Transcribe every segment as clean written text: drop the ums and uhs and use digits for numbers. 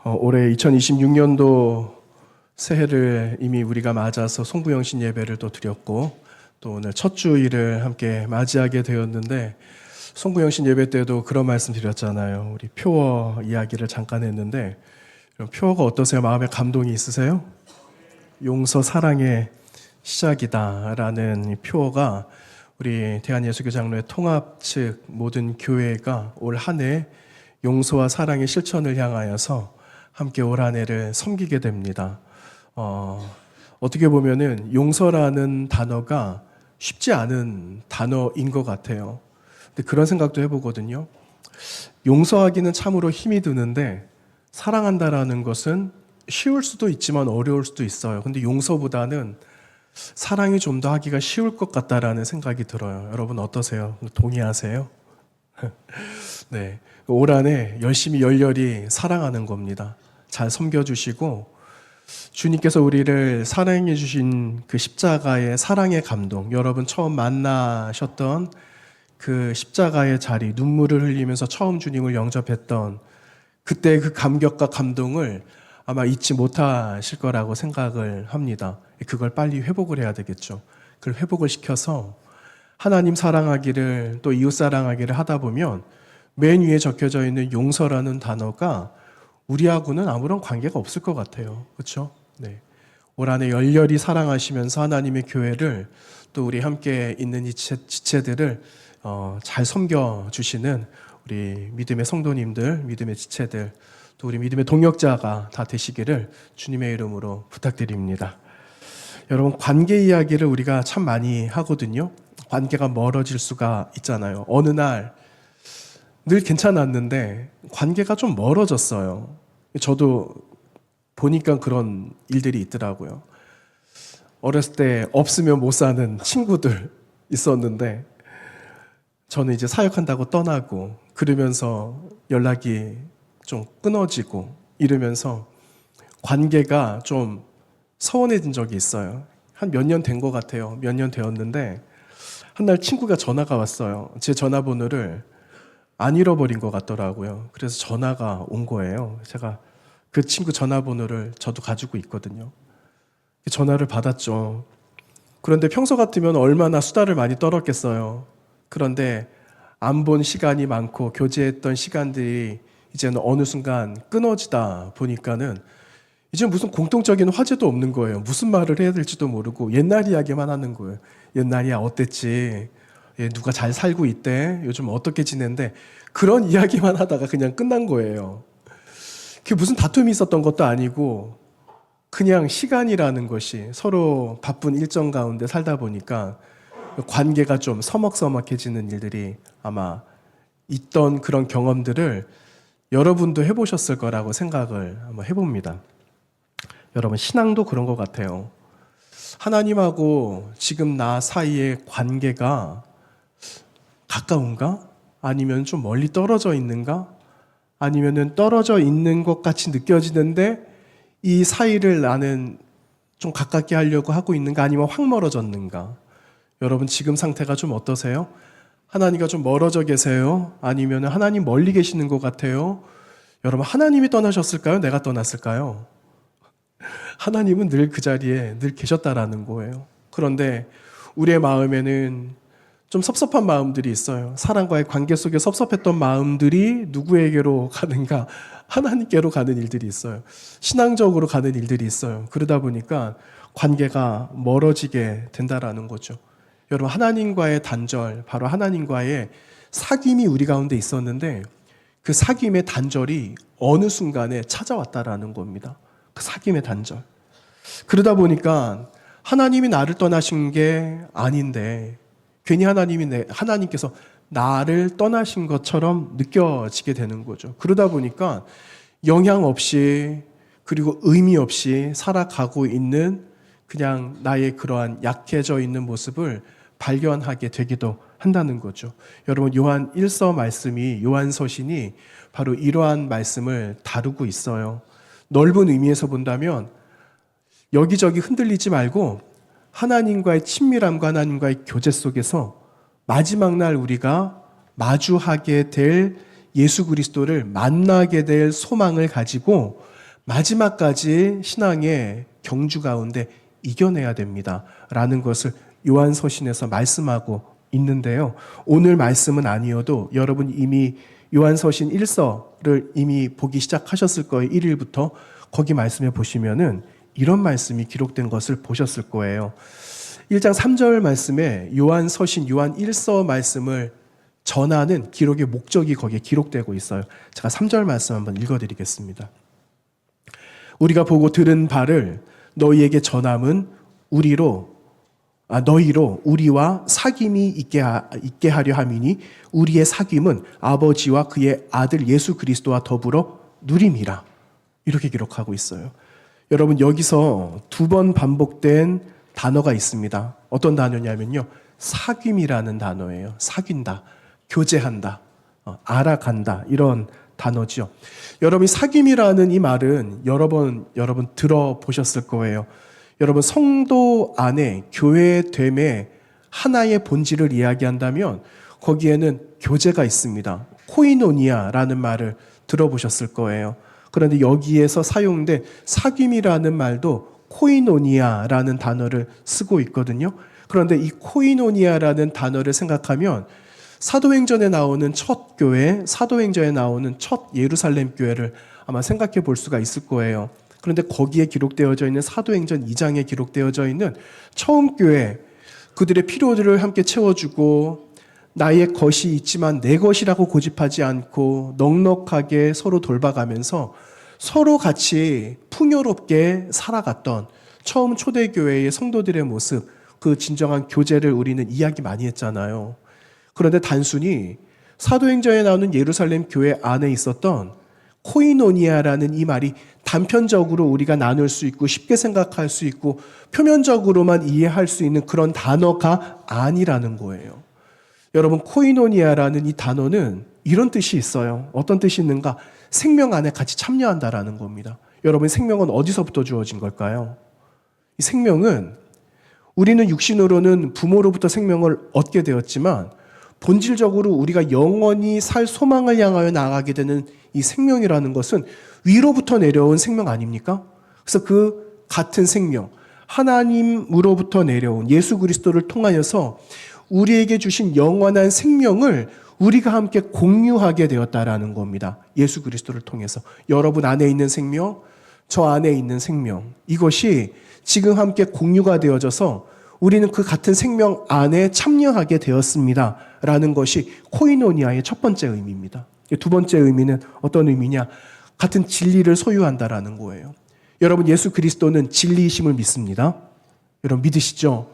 올해 2026년도 새해를 이미 우리가 맞아서 송구영신 예배를 또 드렸고, 또 오늘 첫 주일을 함께 맞이하게 되었는데, 송구영신 예배 때도 그런 말씀 드렸잖아요. 우리 표어 이야기를 잠깐 했는데, 표어가 어떠세요? 마음에 감동이 있으세요? 용서 사랑의 시작이다라는 이 표어가 우리 대한예수교장로회 통합 측 모든 교회가 올 한 해 용서와 사랑의 실천을 향하여서 함께 올 한 해를 섬기게 됩니다. 어떻게 보면은 용서라는 단어가 쉽지 않은 단어인 것 같아요. 근데 그런 생각도 해보거든요. 용서하기는 참으로 힘이 드는데 사랑한다라는 것은 쉬울 수도 있지만 어려울 수도 있어요. 근데 용서보다는 사랑이 좀 더 하기가 쉬울 것 같다라는 생각이 들어요. 여러분 어떠세요? 동의하세요? 네. 올 한해 열심히 열렬히 사랑하는 겁니다. 잘 섬겨주시고 주님께서 우리를 사랑해 주신 그 십자가의 사랑의 감동, 여러분 처음 만나셨던 그 십자가의 자리, 눈물을 흘리면서 처음 주님을 영접했던 그때 그 감격과 감동을 아마 잊지 못하실 거라고 생각을 합니다. 그걸 빨리 회복을 해야 되겠죠. 그걸 회복을 시켜서 하나님 사랑하기를 또 이웃 사랑하기를 하다 보면 맨 위에 적혀져 있는 용서라는 단어가 우리하고는 아무런 관계가 없을 것 같아요. 그렇죠? 네. 올 한해 열렬히 사랑하시면서 하나님의 교회를 또 우리 함께 있는 이 지체들을 잘 섬겨주시는 우리 믿음의 성도님들, 믿음의 지체들, 또 우리 믿음의 동역자가 다 되시기를 주님의 이름으로 부탁드립니다. 여러분, 관계 이야기를 우리가 참 많이 하거든요. 관계가 멀어질 수가 있잖아요. 어느 날 늘 괜찮았는데 관계가 좀 멀어졌어요. 저도 보니까 그런 일들이 있더라고요. 어렸을 때 없으면 못 사는 친구들 있었는데 저는 이제 사역한다고 떠나고 그러면서 연락이 좀 끊어지고 이러면서 관계가 좀 서운해진 적이 있어요. 한 몇 년 된 것 같아요. 몇 년 되었는데 한 날 친구가 전화가 왔어요. 제 전화번호를 안 잃어버린 것 같더라고요. 그래서 전화가 온 거예요. 제가 그 친구 전화번호를 저도 가지고 있거든요. 전화를 받았죠. 그런데 평소 같으면 얼마나 수다를 많이 떨었겠어요. 그런데 안 본 시간이 많고 교제했던 시간들이 이제는 어느 순간 끊어지다 보니까는 이제 무슨 공통적인 화제도 없는 거예요. 무슨 말을 해야 될지도 모르고 옛날 이야기만 하는 거예요. 옛날이야 어땠지? 누가 잘 살고 있대? 요즘 어떻게 지낸대? 그런 이야기만 하다가 그냥 끝난 거예요. 그게 무슨 다툼이 있었던 것도 아니고 그냥 시간이라는 것이 서로 바쁜 일정 가운데 살다 보니까 관계가 좀 서먹서먹해지는 일들이 아마 있던 그런 경험들을 여러분도 해보셨을 거라고 생각을 한번 해봅니다. 여러분, 신앙도 그런 것 같아요. 하나님하고 지금 나 사이의 관계가 가까운가? 아니면 좀 멀리 떨어져 있는가? 아니면은 떨어져 있는 것 같이 느껴지는데 이 사이를 나는 좀 가깝게 하려고 하고 있는가? 아니면 확 멀어졌는가? 여러분 지금 상태가 좀 어떠세요? 하나님과 좀 멀어져 계세요? 아니면 하나님 멀리 계시는 것 같아요? 여러분 하나님이 떠나셨을까요? 내가 떠났을까요? 하나님은 늘 그 자리에 늘 계셨다라는 거예요. 그런데 우리의 마음에는 좀 섭섭한 마음들이 있어요. 사랑과의 관계 속에 섭섭했던 마음들이 누구에게로 가는가? 하나님께로 가는 일들이 있어요. 신앙적으로 가는 일들이 있어요. 그러다 보니까 관계가 멀어지게 된다라는 거죠. 여러분 하나님과의 단절, 바로 하나님과의 사귐이 우리 가운데 있었는데 그 사귐의 단절이 어느 순간에 찾아왔다라는 겁니다. 그 사귐의 단절. 그러다 보니까 하나님이 나를 떠나신 게 아닌데 괜히 하나님께서 나를 떠나신 것처럼 느껴지게 되는 거죠. 그러다 보니까 영향 없이 그리고 의미 없이 살아가고 있는 그냥 나의 그러한 약해져 있는 모습을 발견하게 되기도 한다는 거죠. 여러분 요한 1서 말씀이 요한 서신이 바로 이러한 말씀을 다루고 있어요. 넓은 의미에서 본다면 여기저기 흔들리지 말고 하나님과의 친밀함과 하나님과의 교제 속에서 마지막 날 우리가 마주하게 될 예수 그리스도를 만나게 될 소망을 가지고 마지막까지 신앙의 경주 가운데 이겨내야 됩니다. 라는 것을 요한서신에서 말씀하고 있는데요. 오늘 말씀은 아니어도 여러분 이미 요한서신 1서를 이미 보기 시작하셨을 거예요. 1일부터 거기 말씀에 보시면은 이런 말씀이 기록된 것을 보셨을 거예요. 1장 3절 말씀에 요한서신 요한 1서 말씀을 전하는 기록의 목적이 거기에 기록되고 있어요. 제가 3절 말씀 한번 읽어드리겠습니다. 우리가 보고 들은 바를 너희에게 전함은 너희로 우리와 사귐이 있게 하려 함이니 우리의 사귐은 아버지와 그의 아들 예수 그리스도와 더불어 누림이라. 이렇게 기록하고 있어요. 여러분 여기서 2번 반복된 단어가 있습니다. 어떤 단어냐면요. 사귐이라는 단어예요. 사귄다, 교제한다, 알아간다 이런 단어죠. 여러분이 사귐이라는 이 말은 여러분 들어보셨을 거예요. 여러분 성도 안에 교회됨의 하나의 본질을 이야기한다면 거기에는 교제가 있습니다. 코이노니아라는 말을 들어보셨을 거예요. 그런데 여기에서 사용된 사귐이라는 말도 코이노니아라는 단어를 쓰고 있거든요. 그런데 이 코이노니아라는 단어를 생각하면 사도행전에 나오는 첫 교회, 사도행전에 나오는 첫 예루살렘 교회를 아마 생각해 볼 수가 있을 거예요. 그런데 거기에 기록되어져 있는 사도행전 2장에 기록되어져 있는 처음 교회, 그들의 필요들을 함께 채워주고 나의 것이 있지만 내 것이라고 고집하지 않고 넉넉하게 서로 돌봐가면서 서로 같이 풍요롭게 살아갔던 처음 초대교회의 성도들의 모습, 그 진정한 교제를 우리는 이야기 많이 했잖아요. 그런데 단순히 사도행전에 나오는 예루살렘 교회 안에 있었던 코이노니아라는 이 말이 단편적으로 우리가 나눌 수 있고 쉽게 생각할 수 있고 표면적으로만 이해할 수 있는 그런 단어가 아니라는 거예요. 여러분 코이노니아라는 이 단어는 이런 뜻이 있어요. 어떤 뜻이 있는가? 생명 안에 같이 참여한다라는 겁니다. 여러분 생명은 어디서부터 주어진 걸까요? 이 생명은 우리는 육신으로는 부모로부터 생명을 얻게 되었지만 본질적으로 우리가 영원히 살 소망을 향하여 나아가게 되는 이 생명이라는 것은 위로부터 내려온 생명 아닙니까? 그래서 그 같은 생명, 하나님으로부터 내려온 예수 그리스도를 통하여서 우리에게 주신 영원한 생명을 우리가 함께 공유하게 되었다라는 겁니다. 예수 그리스도를 통해서. 여러분 안에 있는 생명, 저 안에 있는 생명, 이것이 지금 함께 공유가 되어져서 우리는 그 같은 생명 안에 참여하게 되었습니다. 라는 것이 코이노니아의 첫 번째 의미입니다. 두 번째 의미는 어떤 의미냐? 같은 진리를 소유한다라는 거예요. 여러분 예수 그리스도는 진리이심을 믿습니다. 여러분 믿으시죠?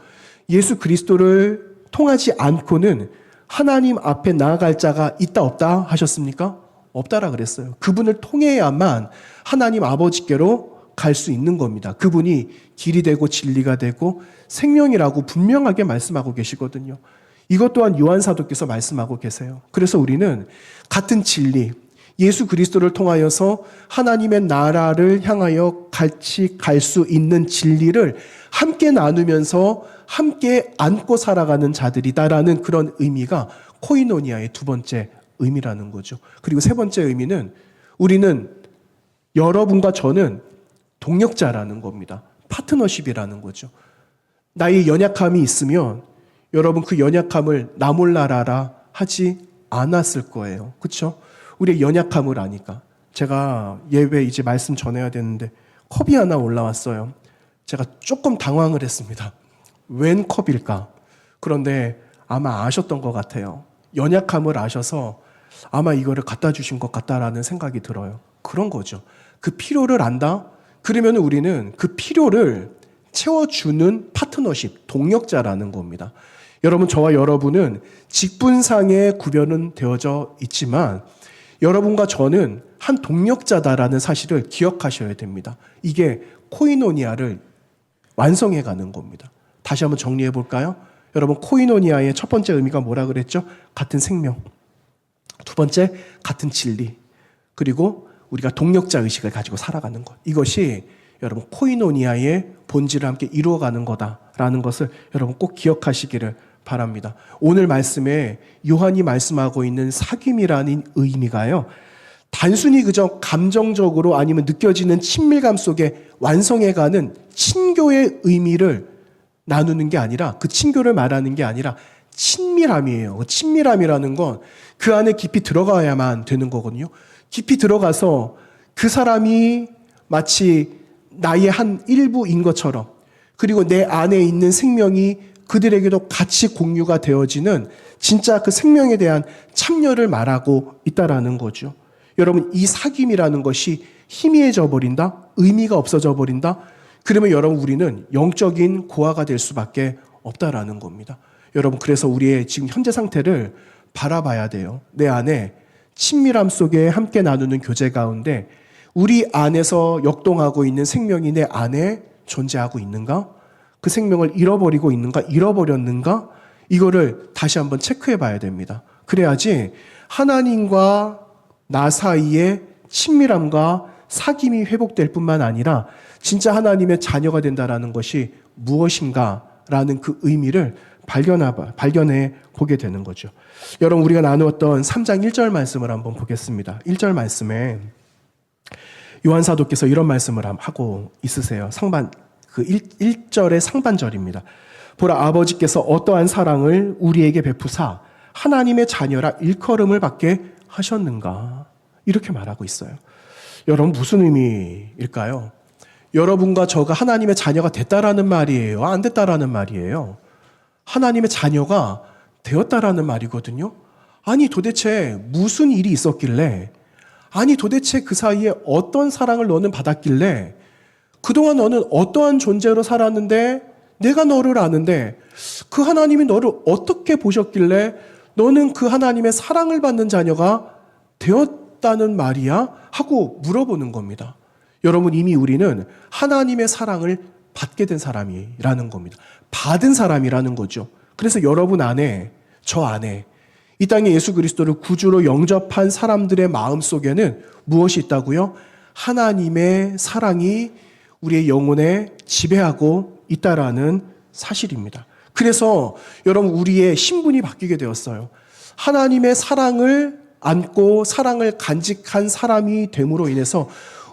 예수 그리스도를 통하지 않고는 하나님 앞에 나아갈 자가 있다 없다 하셨습니까? 없다라 그랬어요. 그분을 통해야만 하나님 아버지께로 갈 수 있는 겁니다. 그분이 길이 되고 진리가 되고 생명이라고 분명하게 말씀하고 계시거든요. 이것 또한 요한 사도께서 말씀하고 계세요. 그래서 우리는 같은 진리, 예수 그리스도를 통하여서 하나님의 나라를 향하여 같이 갈 수 있는 진리를 함께 나누면서 함께 안고 살아가는 자들이다라는 그런 의미가 코이노니아의 두 번째 의미라는 거죠. 그리고 세 번째 의미는 우리는 여러분과 저는 동력자라는 겁니다. 파트너십이라는 거죠. 나의 연약함이 있으면 여러분 그 연약함을 나 몰라라 하지 않았을 거예요. 그렇죠? 우리의 연약함을 아니까. 제가 예배 이제 말씀 전해야 되는데 컵이 하나 올라왔어요. 제가 조금 당황을 했습니다. 웬 컵일까? 그런데 아마 아셨던 것 같아요. 연약함을 아셔서 아마 이거를 갖다 주신 것 같다라는 생각이 들어요. 그런 거죠. 그 필요를 안다? 그러면 우리는 그 필요를 채워주는 파트너십, 동력자라는 겁니다. 여러분, 저와 여러분은 직분상의 구별은 되어져 있지만 여러분과 저는 한 동력자다라는 사실을 기억하셔야 됩니다. 이게 코이노니아를 완성해 가는 겁니다. 다시 한번 정리해 볼까요? 여러분, 코이노니아의 첫 번째 의미가 뭐라 그랬죠? 같은 생명. 두 번째, 같은 진리. 그리고 우리가 동력자 의식을 가지고 살아가는 것. 이것이 여러분 코이노니아의 본질을 함께 이루어가는 거다라는 것을 여러분 꼭 기억하시기를 바랍니다. 오늘 말씀에 요한이 말씀하고 있는 사귐이라는 의미가요. 단순히 그저 감정적으로 아니면 느껴지는 친밀감 속에 완성해가는 친교의 의미를 나누는 게 아니라, 그 친교를 말하는 게 아니라 친밀함이에요. 친밀함이라는 건 그 안에 깊이 들어가야만 되는 거거든요. 깊이 들어가서 그 사람이 마치 나의 한 일부인 것처럼, 그리고 내 안에 있는 생명이 그들에게도 같이 공유가 되어지는 진짜 그 생명에 대한 참여를 말하고 있다라는 거죠. 여러분, 이 사귐이라는 것이 희미해져 버린다? 의미가 없어져 버린다? 그러면 여러분, 우리는 영적인 고아가 될 수밖에 없다라는 겁니다. 여러분, 그래서 우리의 지금 현재 상태를 바라봐야 돼요. 내 안에 친밀함 속에 함께 나누는 교제 가운데 우리 안에서 역동하고 있는 생명이 내 안에 존재하고 있는가? 그 생명을 잃어버리고 있는가? 잃어버렸는가? 이거를 다시 한번 체크해 봐야 됩니다. 그래야지 하나님과 나 사이의 친밀함과 사귐이 회복될 뿐만 아니라 진짜 하나님의 자녀가 된다라는 것이 무엇인가라는 그 의미를 발견해 보게 되는 거죠. 여러분, 우리가 나누었던 3장 1절 말씀을 한번 보겠습니다. 1절 말씀에 요한 사도께서 이런 말씀을 하고 있으세요. 그 1절의 상반절입니다. 보라, 아버지께서 어떠한 사랑을 우리에게 베푸사 하나님의 자녀라 일컬음을 받게 하셨는가, 이렇게 말하고 있어요. 여러분, 무슨 의미일까요? 여러분과 저가 하나님의 자녀가 됐다라는 말이에요? 안 됐다라는 말이에요? 하나님의 자녀가 되었다라는 말이거든요. 아니, 도대체 무슨 일이 있었길래, 아니, 도대체 그 사이에 어떤 사랑을 너는 받았길래, 그동안 너는 어떠한 존재로 살았는데 내가 너를 아는데 그 하나님이 너를 어떻게 보셨길래 너는 그 하나님의 사랑을 받는 자녀가 되었다는 말이야? 하고 물어보는 겁니다. 여러분, 이미 우리는 하나님의 사랑을 받게 된 사람이라는 겁니다. 받은 사람이라는 거죠. 그래서 여러분 안에, 저 안에 이 땅에 예수 그리스도를 구주로 영접한 사람들의 마음 속에는 무엇이 있다고요? 하나님의 사랑이 우리의 영혼에 지배하고 있다라는 사실입니다. 그래서 여러분, 우리의 신분이 바뀌게 되었어요. 하나님의 사랑을 안고 사랑을 간직한 사람이 됨으로 인해서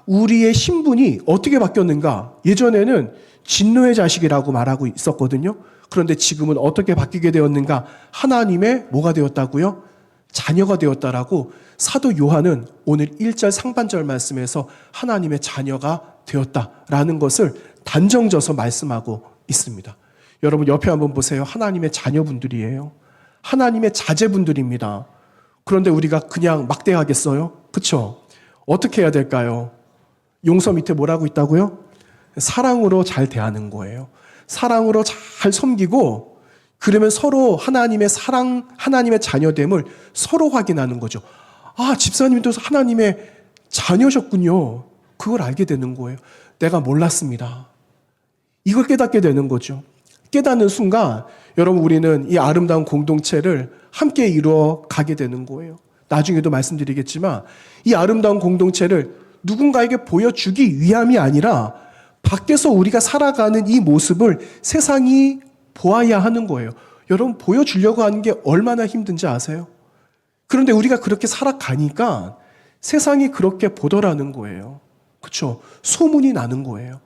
우리의 신분이 어떻게 바뀌었는가? 예전에는 진노의 자식이라고 말하고 있었거든요. 그런데 지금은 어떻게 바뀌게 되었는가? 하나님의 뭐가 되었다고요? 자녀가 되었다라고 사도 요한은 오늘 1절 상반절 말씀에서 하나님의 자녀가 되었다라는 것을 단정져서 말씀하고 있습니다. 여러분, 옆에 한번 보세요. 하나님의 자녀분들이에요. 하나님의 자제분들입니다. 그런데 우리가 그냥 막대하겠어요? 그렇죠? 어떻게 해야 될까요? 용서 밑에 뭐라고 있다고요? 사랑으로 잘 대하는 거예요. 사랑으로 잘 섬기고, 그러면 서로 하나님의 사랑, 하나님의 자녀됨을 서로 확인하는 거죠. 아, 집사님도 하나님의 자녀셨군요. 그걸 알게 되는 거예요. 내가 몰랐습니다. 이걸 깨닫게 되는 거죠. 깨닫는 순간 여러분, 우리는 이 아름다운 공동체를 함께 이루어 가게 되는 거예요. 나중에도 말씀드리겠지만 이 아름다운 공동체를 누군가에게 보여주기 위함이 아니라 밖에서 우리가 살아가는 이 모습을 세상이 보아야 하는 거예요. 여러분, 보여주려고 하는 게 얼마나 힘든지 아세요? 그런데 우리가 그렇게 살아가니까 세상이 그렇게 보더라는 거예요. 그렇죠? 소문이 나는 거예요.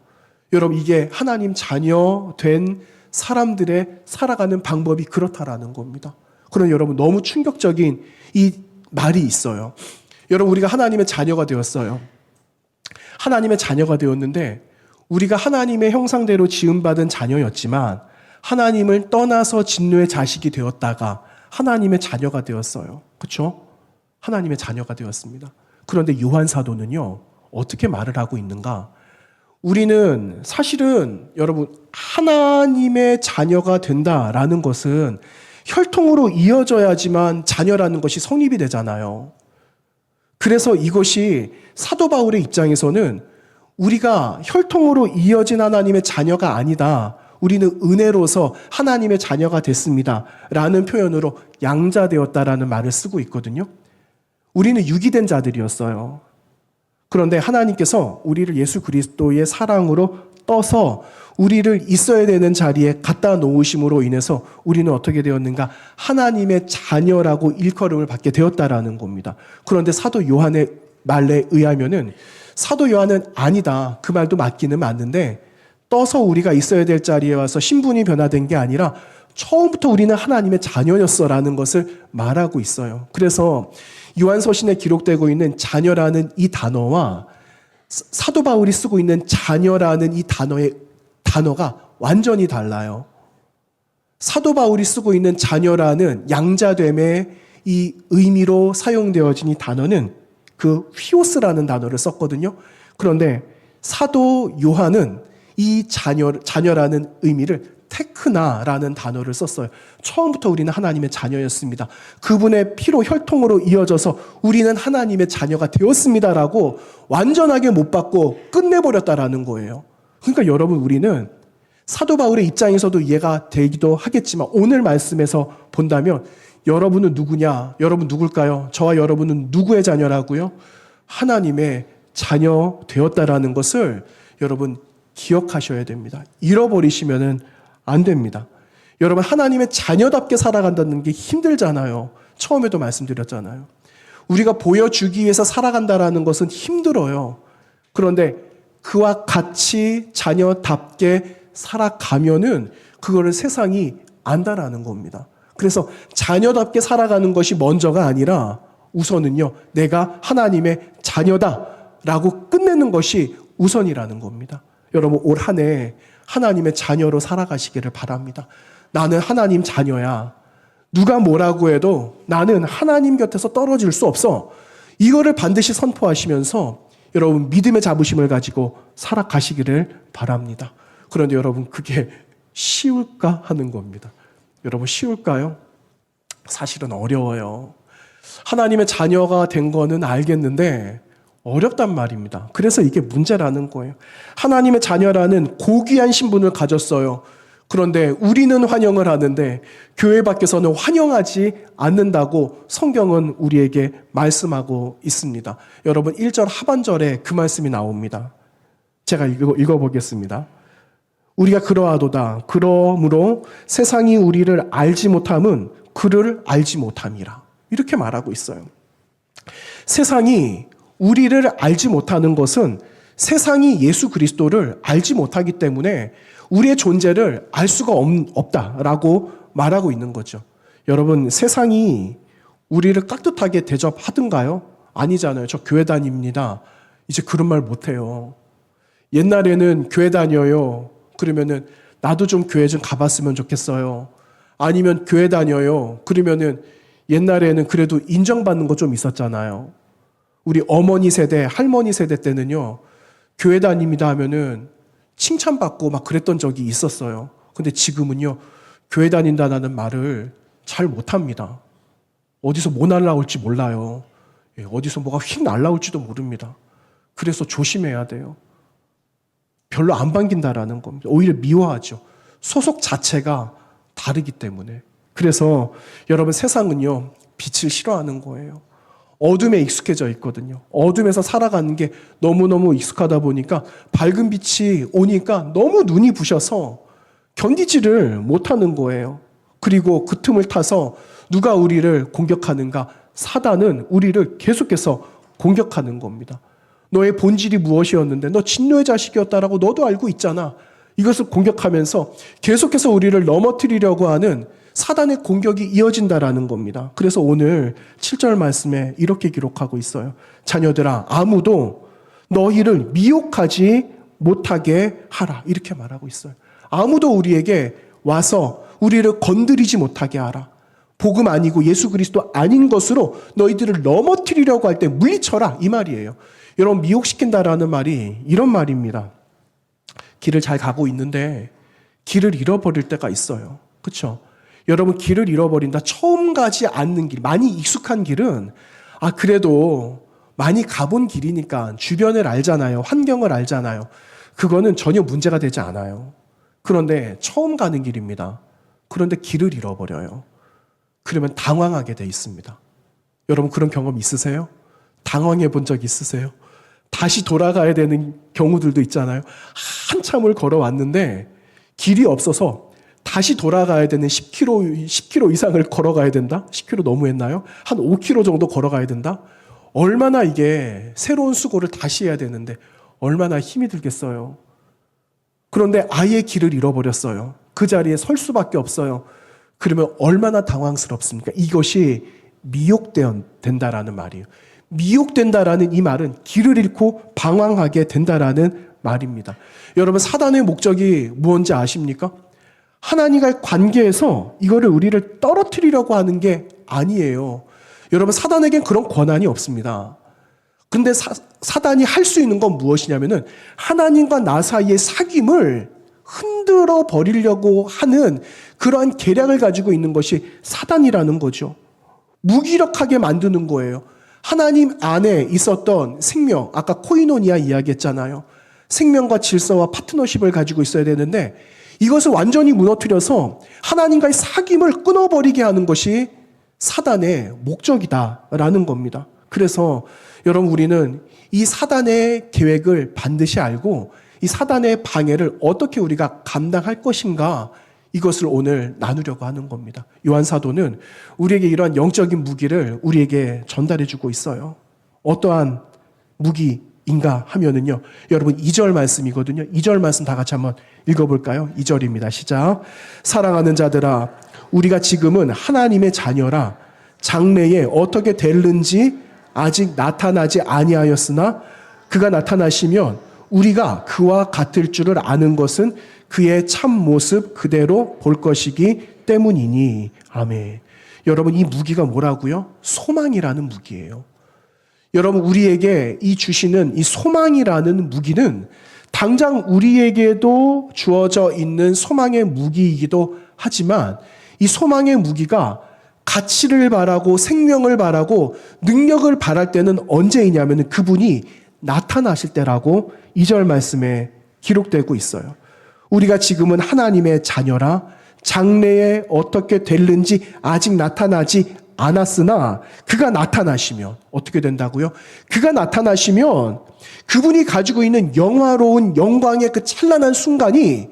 여러분, 이게 하나님 자녀 된 사람들의 살아가는 방법이 그렇다라는 겁니다. 그럼 여러분, 너무 충격적인 이 말이 있어요. 여러분, 우리가 하나님의 자녀가 되었어요. 하나님의 자녀가 되었는데 우리가 하나님의 형상대로 지음받은 자녀였지만 하나님을 떠나서 진노의 자식이 되었다가 하나님의 자녀가 되었어요. 그렇죠? 하나님의 자녀가 되었습니다. 그런데 요한 사도는요, 어떻게 말을 하고 있는가? 우리는 사실은 여러분, 하나님의 자녀가 된다라는 것은 혈통으로 이어져야지만 자녀라는 것이 성립이 되잖아요. 그래서 이것이 사도 바울의 입장에서는 우리가 혈통으로 이어진 하나님의 자녀가 아니다. 우리는 은혜로서 하나님의 자녀가 됐습니다. 라는 표현으로 양자되었다라는 말을 쓰고 있거든요. 우리는 유기된 자들이었어요. 그런데 하나님께서 우리를 예수 그리스도의 사랑으로 떠서 우리를 있어야 되는 자리에 갖다 놓으심으로 인해서 우리는 어떻게 되었는가? 하나님의 자녀라고 일컬음을 받게 되었다라는 겁니다. 그런데 사도 요한의 말에 의하면은 사도 요한은 아니다. 그 말도 맞기는 맞는데 떠서 우리가 있어야 될 자리에 와서 신분이 변화된 게 아니라 처음부터 우리는 하나님의 자녀였어라는 것을 말하고 있어요. 그래서 요한서신에 기록되고 있는 자녀라는 이 단어와 사도 바울이 쓰고 있는 자녀라는 이 단어가 완전히 달라요. 사도 바울이 쓰고 있는 자녀라는 양자됨의 이 의미로 사용되어진 이 단어는 그 휘오스라는 단어를 썼거든요. 그런데 사도 요한은 이 자녀라는 의미를 테크나라는 단어를 썼어요. 처음부터 우리는 하나님의 자녀였습니다. 그분의 피로 혈통으로 이어져서 우리는 하나님의 자녀가 되었습니다라고 완전하게 못 받고 끝내버렸다라는 거예요. 그러니까 여러분, 우리는 사도 바울의 입장에서도 이해가 되기도 하겠지만 오늘 말씀에서 본다면 여러분은 누구냐? 여러분 누굴까요? 저와 여러분은 누구의 자녀라고요? 하나님의 자녀 되었다라는 것을 여러분 기억하셔야 됩니다. 잃어버리시면은 안 됩니다. 여러분, 하나님의 자녀답게 살아간다는 게 힘들잖아요. 처음에도 말씀드렸잖아요. 우리가 보여주기 위해서 살아간다라는 것은 힘들어요. 그런데 그와 같이 자녀답게 살아가면은 그거를 세상이 안다라는 겁니다. 그래서 자녀답게 살아가는 것이 먼저가 아니라 우선은요, 내가 하나님의 자녀다라고 끝내는 것이 우선이라는 겁니다. 여러분, 올 한 해 하나님의 자녀로 살아가시기를 바랍니다. 나는 하나님 자녀야. 누가 뭐라고 해도 나는 하나님 곁에서 떨어질 수 없어. 이거를 반드시 선포하시면서 여러분 믿음의 자부심을 가지고 살아가시기를 바랍니다. 그런데 여러분, 그게 쉬울까 하는 겁니다. 여러분, 쉬울까요? 사실은 어려워요. 하나님의 자녀가 된 거는 알겠는데 어렵단 말입니다. 그래서 이게 문제라는 거예요. 하나님의 자녀라는 고귀한 신분을 가졌어요. 그런데 우리는 환영을 하는데 교회 밖에서는 환영하지 않는다고 성경은 우리에게 말씀하고 있습니다. 여러분, 1절 하반절에 그 말씀이 나옵니다. 제가 읽어보겠습니다. 우리가 그러하도다. 그러므로 세상이 우리를 알지 못함은 그를 알지 못함이라. 이렇게 말하고 있어요. 세상이 우리를 알지 못하는 것은 세상이 예수 그리스도를 알지 못하기 때문에 우리의 존재를 알 수가 없다라고 말하고 있는 거죠. 여러분, 세상이 우리를 깍듯하게 대접하든가요? 아니잖아요. 저 교회 다닙니다. 이제 그런 말 못해요. 옛날에는 교회 다녀요. 그러면은 나도 좀 교회 좀 가봤으면 좋겠어요. 아니면 교회 다녀요. 그러면은 옛날에는 그래도 인정받는 거 좀 있었잖아요. 우리 어머니 세대, 할머니 세대 때는요, 교회 다닙니다 하면은 칭찬받고 막 그랬던 적이 있었어요. 근데 지금은요, 교회 다닌다는 말을 잘 못합니다. 어디서 뭐 날라올지 몰라요. 어디서 뭐가 휙 날라올지도 모릅니다. 그래서 조심해야 돼요. 별로 안 반긴다라는 겁니다. 오히려 미워하죠. 소속 자체가 다르기 때문에. 그래서 여러분, 세상은요, 빛을 싫어하는 거예요. 어둠에 익숙해져 있거든요. 어둠에서 살아가는 게 너무너무 익숙하다 보니까 밝은 빛이 오니까 너무 눈이 부셔서 견디지를 못하는 거예요. 그리고 그 틈을 타서 누가 우리를 공격하는가? 사단은 우리를 계속해서 공격하는 겁니다. 너의 본질이 무엇이었는데 너 진노의 자식이었다라고 너도 알고 있잖아. 이것을 공격하면서 계속해서 우리를 넘어뜨리려고 하는 사단의 공격이 이어진다라는 겁니다. 그래서 오늘 7절 말씀에 이렇게 기록하고 있어요. 자녀들아, 아무도 너희를 미혹하지 못하게 하라. 이렇게 말하고 있어요. 아무도 우리에게 와서 우리를 건드리지 못하게 하라. 복음 아니고 예수 그리스도 아닌 것으로 너희들을 넘어뜨리려고 할 때 물리쳐라. 이 말이에요. 여러분, 미혹시킨다라는 말이 이런 말입니다. 길을 잘 가고 있는데 길을 잃어버릴 때가 있어요. 그렇죠? 여러분, 길을 잃어버린다. 처음 가지 않는 길, 많이 익숙한 길은 그래도 많이 가본 길이니까 주변을 알잖아요. 환경을 알잖아요. 그거는 전혀 문제가 되지 않아요. 그런데 처음 가는 길입니다. 그런데 길을 잃어버려요. 그러면 당황하게 돼 있습니다. 여러분, 그런 경험 있으세요? 당황해 본 적 있으세요? 다시 돌아가야 되는 경우들도 있잖아요. 한참을 걸어왔는데 길이 없어서 다시 돌아가야 되는 10km 이상을 걸어가야 된다? 10km 너무했나요? 한 5km 정도 걸어가야 된다? 얼마나 이게 새로운 수고를 다시 해야 되는데 얼마나 힘이 들겠어요. 그런데 아예 길을 잃어버렸어요. 그 자리에 설 수밖에 없어요. 그러면 얼마나 당황스럽습니까? 이것이 미혹된다라는 말이에요. 미혹된다라는 이 말은 길을 잃고 방황하게 된다라는 말입니다. 여러분, 사단의 목적이 무엇인지 아십니까? 하나님과의 관계에서 이거를 우리를 떨어뜨리려고 하는 게 아니에요. 여러분, 사단에겐 그런 권한이 없습니다. 근데 사단이 할 수 있는 건 무엇이냐면은 하나님과 나 사이의 사귐을 흔들어 버리려고 하는 그러한 계략을 가지고 있는 것이 사단이라는 거죠. 무기력하게 만드는 거예요. 하나님 안에 있었던 생명, 아까 코이노니아 이야기했잖아요. 생명과 질서와 파트너십을 가지고 있어야 되는데 이것을 완전히 무너뜨려서 하나님과의 사귐을 끊어버리게 하는 것이 사단의 목적이다라는 겁니다. 그래서 여러분, 우리는 이 사단의 계획을 반드시 알고 이 사단의 방해를 어떻게 우리가 감당할 것인가, 이것을 오늘 나누려고 하는 겁니다. 요한 사도는 우리에게 이러한 영적인 무기를 우리에게 전달해 주고 있어요. 어떠한 무기인가 하면은요, 여러분 2절 말씀이거든요. 2절 말씀 다 같이 한번 읽어볼까요? 2절입니다. 시작. 사랑하는 자들아, 우리가 지금은 하나님의 자녀라. 장래에 어떻게 될는지 아직 나타나지 아니하였으나 그가 나타나시면 우리가 그와 같을 줄을 아는 것은 그의 참 모습 그대로 볼 것이기 때문이니. 아멘. 여러분, 이 무기가 뭐라고요? 소망이라는 무기예요. 여러분, 우리에게 이 주시는 이 소망이라는 무기는 당장 우리에게도 주어져 있는 소망의 무기이기도 하지만 이 소망의 무기가 가치를 바라고 생명을 바라고 능력을 바랄 때는 언제이냐면 그분이 나타나실 때라고 2절 말씀에 기록되고 있어요. 우리가 지금은 하나님의 자녀라. 장래에 어떻게 될는지 아직 나타나지 않았으나 그가 나타나시면 어떻게 된다고요? 그가 나타나시면 그분이 가지고 있는 영화로운 영광의 그 찬란한 순간이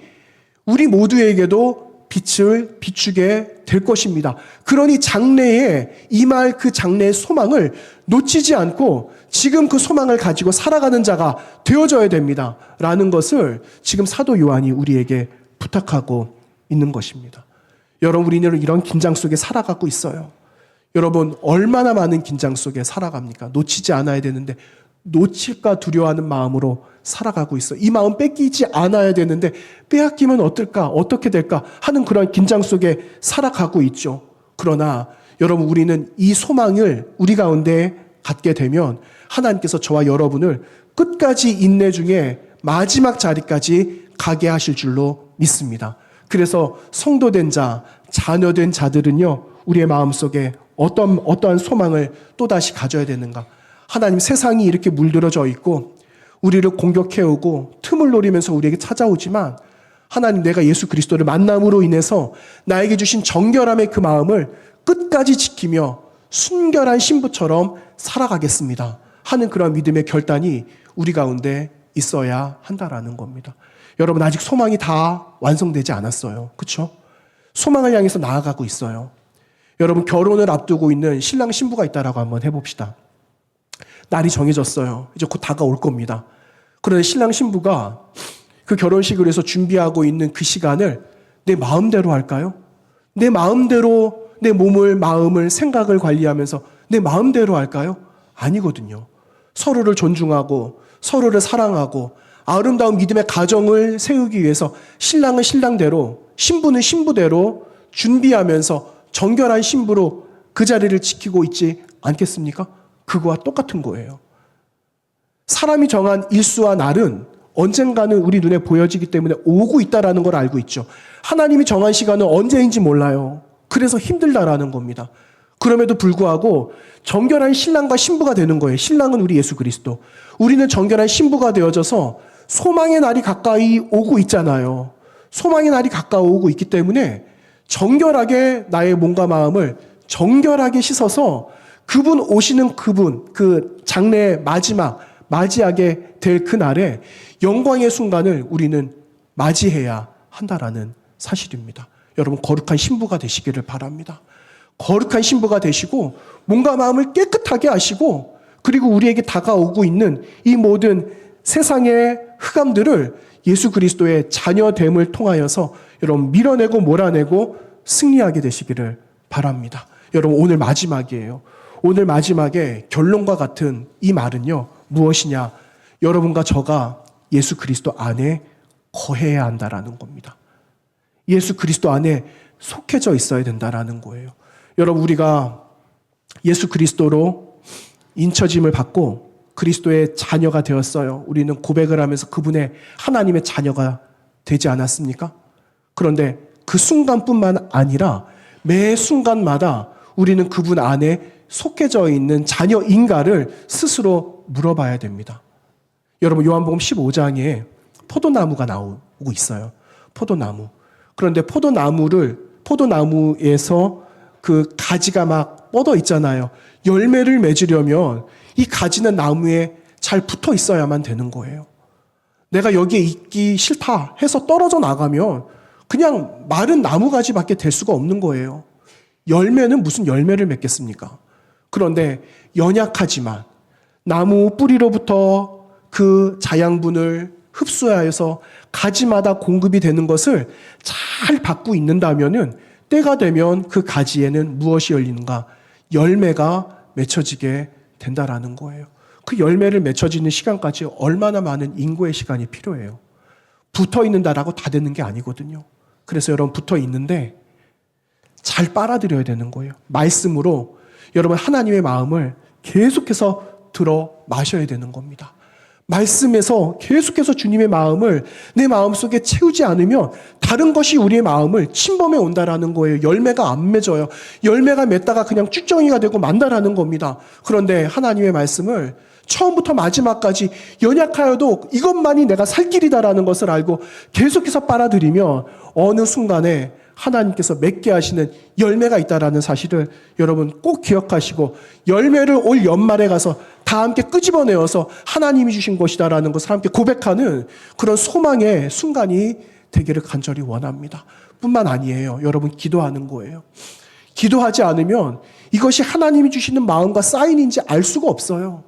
우리 모두에게도 빛을 비추게 될 것입니다. 그러니 장래에 임할 그 장래의 소망을 놓치지 않고 지금 그 소망을 가지고 살아가는 자가 되어져야 됩니다. 라는 것을 지금 사도 요한이 우리에게 부탁하고 있는 것입니다. 여러분, 우리는 이런 긴장 속에 살아가고 있어요. 여러분, 얼마나 많은 긴장 속에 살아갑니까? 놓치지 않아야 되는데 놓칠까 두려워하는 마음으로 살아가고 있어요. 이 마음 뺏기지 않아야 되는데 빼앗기면 어떨까? 어떻게 될까? 하는 그런 긴장 속에 살아가고 있죠. 그러나 여러분, 우리는 이 소망을 우리 가운데 갖게 되면 하나님께서 저와 여러분을 끝까지 인내 중에 마지막 자리까지 가게 하실 줄로 믿습니다. 그래서 성도된 자, 자녀된 자들은요, 우리의 마음속에 어떠한 소망을 또다시 가져야 되는가? 하나님, 세상이 이렇게 물들어져 있고 우리를 공격해오고 틈을 노리면서 우리에게 찾아오지만 하나님, 내가 예수 그리스도를 만남으로 인해서 나에게 주신 정결함의 그 마음을 끝까지 지키며 순결한 신부처럼 살아가겠습니다 하는 그런 믿음의 결단이 우리 가운데 있어야 한다라는 겁니다. 여러분, 아직 소망이 다 완성되지 않았어요. 그렇죠? 소망을 향해서 나아가고 있어요. 여러분, 결혼을 앞두고 있는 신랑 신부가 있다라고 한번 해봅시다. 날이 정해졌어요. 이제 곧 다가올 겁니다. 그런데 신랑 신부가 그 결혼식을 위해서 준비하고 있는 그 시간을 내 마음대로 할까요? 내 마음대로 내 몸을, 마음을, 생각을 관리하면서 내 마음대로 할까요? 아니거든요. 서로를 존중하고 서로를 사랑하고 아름다운 믿음의 가정을 세우기 위해서 신랑은 신랑대로, 신부는 신부대로 준비하면서 정결한 신부로 그 자리를 지키고 있지 않겠습니까? 그거와 똑같은 거예요. 사람이 정한 일수와 날은 언젠가는 우리 눈에 보여지기 때문에 오고 있다는 걸 알고 있죠. 하나님이 정한 시간은 언제인지 몰라요. 그래서 힘들다라는 겁니다. 그럼에도 불구하고 정결한 신랑과 신부가 되는 거예요. 신랑은 우리 예수 그리스도. 우리는 정결한 신부가 되어져서 소망의 날이 가까이 오고 있잖아요. 소망의 날이 가까워오고 있기 때문에 정결하게 나의 몸과 마음을 정결하게 씻어서 그분 오시는 그 장래의 마지막 맞이하게 될 그날에 영광의 순간을 우리는 맞이해야 한다라는 사실입니다. 여러분, 거룩한 신부가 되시기를 바랍니다. 거룩한 신부가 되시고 몸과 마음을 깨끗하게 하시고 그리고 우리에게 다가오고 있는 이 모든 세상의 흑암들을 예수 그리스도의 자녀됨을 통하여서 여러분 밀어내고 몰아내고 승리하게 되시기를 바랍니다. 여러분 오늘 마지막이에요. 오늘 마지막에 결론과 같은 이 말은요. 무엇이냐? 여러분과 저가 예수 그리스도 안에 거해야 한다라는 겁니다. 예수 그리스도 안에 속해져 있어야 된다라는 거예요. 여러분 우리가 예수 그리스도로 인쳐짐을 받고 그리스도의 자녀가 되었어요. 우리는 고백을 하면서 그분의 하나님의 자녀가 되지 않았습니까? 그런데 그 순간뿐만 아니라 매 순간마다 우리는 그분 안에 속해져 있는 자녀인가를 스스로 물어봐야 됩니다. 여러분 요한복음 15장에 포도나무가 나오고 있어요. 포도나무. 그런데 포도나무에서 그 가지가 막 뻗어 있잖아요. 열매를 맺으려면 이 가지는 나무에 잘 붙어 있어야만 되는 거예요. 내가 여기에 있기 싫다 해서 떨어져 나가면 그냥 마른 나무가지밖에 될 수가 없는 거예요. 열매는 무슨 열매를 맺겠습니까? 그런데 연약하지만 나무 뿌리로부터 그 자양분을 흡수하여서 가지마다 공급이 되는 것을 잘 받고 있는다면은 때가 되면 그 가지에는 무엇이 열리는가? 열매가 맺혀지게 된다라는 거예요. 그 열매를 맺혀지는 시간까지 얼마나 많은 인고의 시간이 필요해요. 붙어 있는다라고 다 되는 게 아니거든요. 그래서 여러분 붙어 있는데 잘 빨아들여야 되는 거예요. 말씀으로 여러분 하나님의 마음을 계속해서 들어 마셔야 되는 겁니다. 말씀에서 계속해서 주님의 마음을 내 마음속에 채우지 않으면 다른 것이 우리의 마음을 침범해 온다라는 거예요. 열매가 안 맺어요. 열매가 맺다가 그냥 쭉정이가 되고 만다라는 겁니다. 그런데 하나님의 말씀을 처음부터 마지막까지 연약하여도 이것만이 내가 살 길이다라는 것을 알고 계속해서 빨아들이면 어느 순간에 하나님께서 맺게 하시는 열매가 있다라는 사실을 여러분 꼭 기억하시고 열매를 올 연말에 가서 다 함께 끄집어내어서 하나님이 주신 것이다라는 것을 함께 고백하는 그런 소망의 순간이 되기를 간절히 원합니다. 뿐만 아니에요. 여러분 기도하는 거예요. 기도하지 않으면 이것이 하나님이 주시는 마음과 사인인지 알 수가 없어요.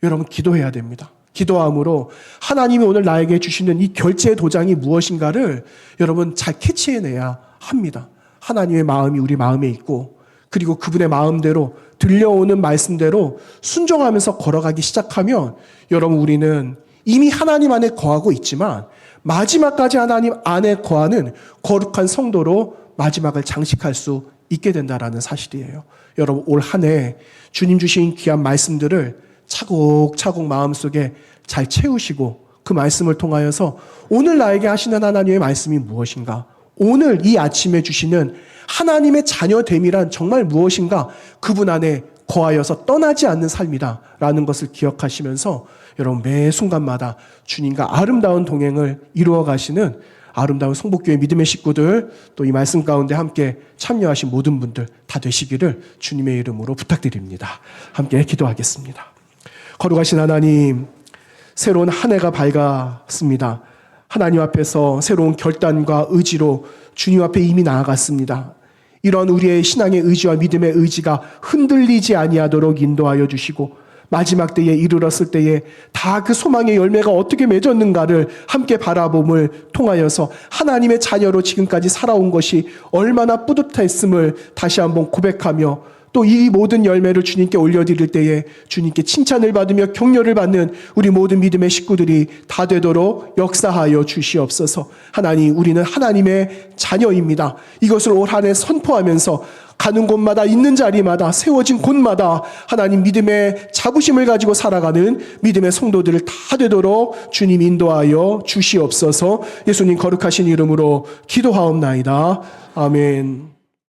여러분 기도해야 됩니다. 기도함으로 하나님이 오늘 나에게 주시는 이 결제 도장이 무엇인가를 여러분 잘 캐치해내야 합니다. 하나님의 마음이 우리 마음에 있고 그리고 그분의 마음대로 들려오는 말씀대로 순종하면서 걸어가기 시작하면 여러분 우리는 이미 하나님 안에 거하고 있지만 마지막까지 하나님 안에 거하는 거룩한 성도로 마지막을 장식할 수 있게 된다라는 사실이에요. 여러분 올 한 해 주님 주신 귀한 말씀들을 차곡차곡 마음속에 잘 채우시고 그 말씀을 통하여서 오늘 나에게 하시는 하나님의 말씀이 무엇인가? 오늘 이 아침에 주시는 하나님의 자녀됨이란 정말 무엇인가? 그분 안에 거하여서 떠나지 않는 삶이다 라는 것을 기억하시면서 여러분 매 순간마다 주님과 아름다운 동행을 이루어 가시는 아름다운 성복교회 믿음의 식구들 또 이 말씀 가운데 함께 참여하신 모든 분들 다 되시기를 주님의 이름으로 부탁드립니다. 함께 기도하겠습니다. 거룩하신 하나님, 새로운 한 해가 밝았습니다. 하나님 앞에서 새로운 결단과 의지로 주님 앞에 이미 나아갔습니다. 이런 우리의 신앙의 의지와 믿음의 의지가 흔들리지 아니하도록 인도하여 주시고 마지막 때에 이르렀을 때에 다 그 소망의 열매가 어떻게 맺었는가를 함께 바라봄을 통하여서 하나님의 자녀로 지금까지 살아온 것이 얼마나 뿌듯했음을 다시 한번 고백하며 또 이 모든 열매를 주님께 올려드릴 때에 주님께 칭찬을 받으며 격려를 받는 우리 모든 믿음의 식구들이 다 되도록 역사하여 주시옵소서. 하나님, 우리는 하나님의 자녀입니다. 이것을 올 한 해 선포하면서 가는 곳마다 있는 자리마다 세워진 곳마다 하나님 믿음의 자부심을 가지고 살아가는 믿음의 성도들을 다 되도록 주님 인도하여 주시옵소서. 예수님 거룩하신 이름으로 기도하옵나이다. 아멘.